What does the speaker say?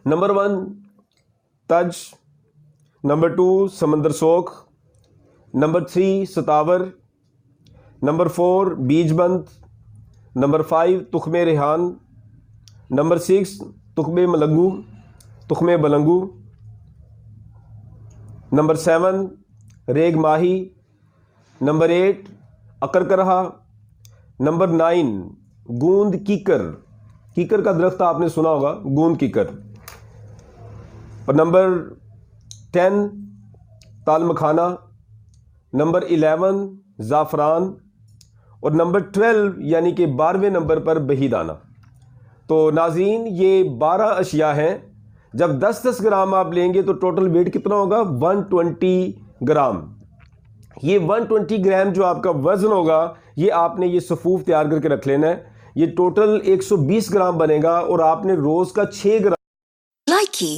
Number 1 तज, number 2 समंदर सोख, नंबर 3 सतावर, नंबर 4 बीजबंद, नंबर 5 तुख्मे रेहान, नंबर 6 तुख्मे मलंगू, तुख्मे बलंगू, नंबर 7 रेग माही, नंबर 8 अकरकरहा, नंबर 9 गूंद कीकर, कीकर का दरख्त आपने सुना होगा, गूंद कीकर, और नंबर 10 ताल मखाना, नंबर 11 ज़ाफ़रान, और नंबर 12 यानी कि 12वें नंबर पर बहीदाना। तो नाज़रीन ये 12 अशिया हैं। जब 10-10 ग्राम आप लेंगे तो टोटल वेट कितना होगा? 120 ग्राम। ये 120 ग्राम जो आपका वज़न होगा, ये आपने ये सफ़ूफ तैयार करके रख लेना है। ये टोटल 120 ग्राम बनेगा और आपने रोज़ का 6 ग्राम Likey